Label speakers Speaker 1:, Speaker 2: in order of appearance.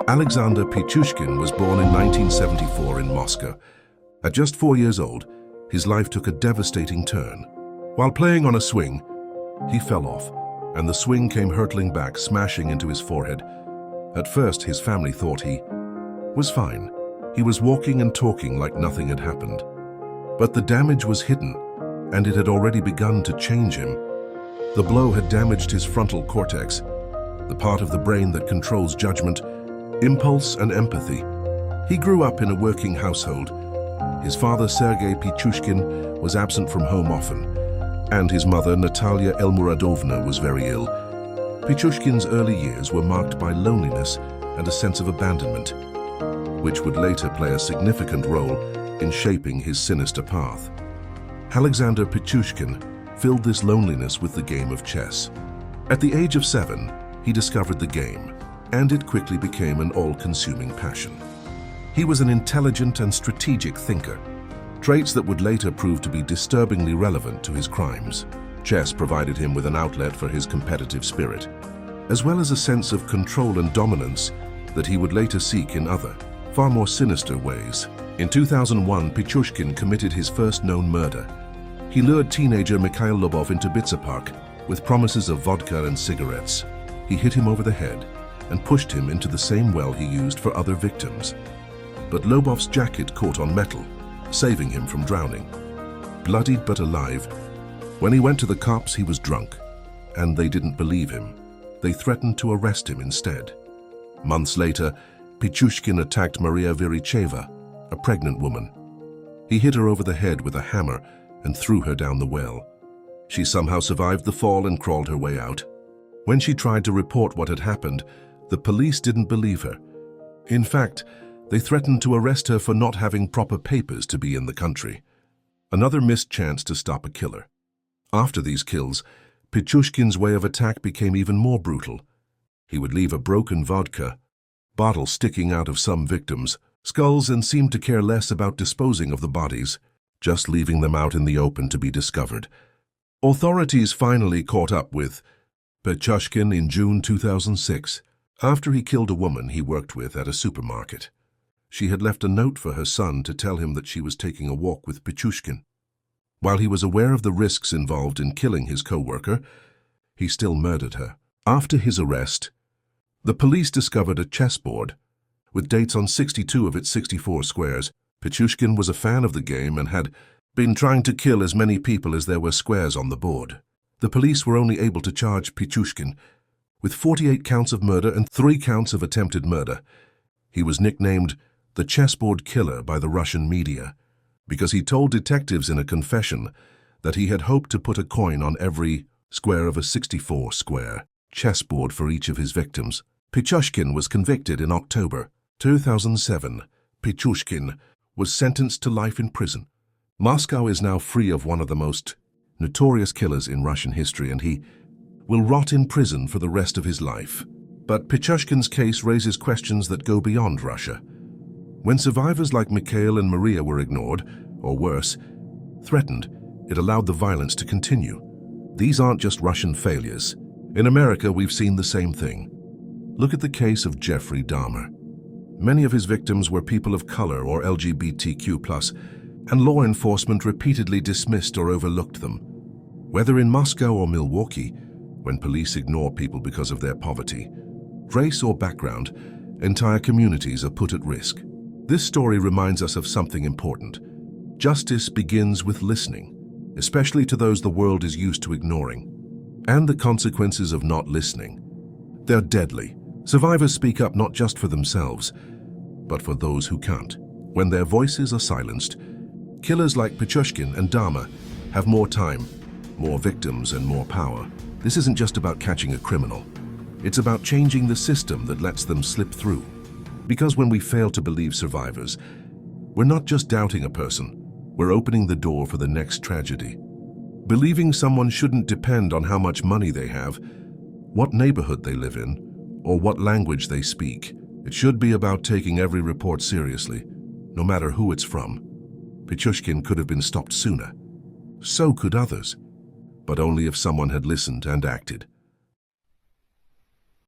Speaker 1: Alexander Pichushkin was born in 1974 in Moscow. At just 4 years old, his life took a devastating turn. While playing on a swing, he fell off, and the swing came hurtling back, smashing into his forehead. At first, his family thought he was fine. He was walking and talking like nothing had happened. But the damage was hidden, and it had already begun to change him. The blow had damaged his frontal cortex, the part of the brain that controls judgment, impulse, and empathy. He grew up in a working household. His father, Sergei Pichushkin, was absent from home often, and his mother, Natalia Elmuradovna, was very ill. Pichushkin's early years were marked by loneliness and a sense of abandonment, which would later play a significant role in shaping his sinister path. Alexander Pichushkin filled this loneliness with the game of chess. At the age of 7, he discovered the game, and it quickly became an all-consuming passion. He was an intelligent and strategic thinker, traits that would later prove to be disturbingly relevant to his crimes. Chess provided him with an outlet for his competitive spirit, as well as a sense of control and dominance that he would later seek in other, far more sinister ways. In 2001, Pichushkin committed his first known murder. He lured teenager Mikhail Lobov into Bitsa Park with promises of vodka and cigarettes. He hit him over the head and pushed him into the same well he used for other victims. But Lobov's jacket caught on metal, saving him from drowning. Bloodied but alive, when he went to the cops, he was drunk, and they didn't believe him. They threatened to arrest him instead. Months later, Pichushkin attacked Maria Viricheva, a pregnant woman. He hit her over the head with a hammer and threw her down the well. She somehow survived the fall and crawled her way out. When she tried to report what had happened, the police didn't believe her. In fact, they threatened to arrest her for not having proper papers to be in the country. Another missed chance to stop a killer. After these kills, Pichushkin's way of attack became even more brutal. He would leave a broken vodka bottle sticking out of some victims' skulls and seemed to care less about disposing of the bodies, just leaving them out in the open to be discovered. Authorities finally caught up with Pichushkin in June 2006, after he killed a woman he worked with at a supermarket. She had left a note for her son to tell him that she was taking a walk with Pichushkin. While he was aware of the risks involved in killing his co-worker, he still murdered her. After his arrest, the police discovered a chessboard with dates on 62 of its 64 squares. Pichushkin was a fan of the game and had been trying to kill as many people as there were squares on the board. The police were only able to charge Pichushkin with 48 counts of murder and 3 counts of attempted murder. He was nicknamed the Chessboard Killer by the Russian media because he told detectives in a confession that he had hoped to put a coin on every square of a 64-square chessboard for each of his victims. Pichushkin was convicted in October 2007. Pichushkin was sentenced to life in prison. Moscow is now free of one of the most notorious killers in Russian history, and he will rot in prison for the rest of his life. But Pichushkin's case raises questions that go beyond Russia. When survivors like Mikhail and Maria were ignored, or worse, threatened, it allowed the violence to continue. These aren't just Russian failures. In America, we've seen the same thing. Look at the case of Jeffrey Dahmer. Many of his victims were people of color or LGBTQ+, and law enforcement repeatedly dismissed or overlooked them. Whether in Moscow or Milwaukee, when police ignore people because of their poverty, race, or background, entire communities are put at risk. This story reminds us of something important. Justice begins with listening, especially to those the world is used to ignoring. And the consequences of not listening. They're deadly. Survivors speak up not just for themselves, but for those who can't. When their voices are silenced, killers like Pichushkin and Dahmer have more time, more victims, and more power. This isn't just about catching a criminal. It's about changing the system that lets them slip through. Because when we fail to believe survivors, we're not just doubting a person, we're opening the door for the next tragedy. Believing someone shouldn't depend on how much money they have, what neighborhood they live in, or what language they speak. It should be about taking every report seriously, no matter who it's from. Pichushkin could have been stopped sooner. So could others, but only if someone had listened and acted.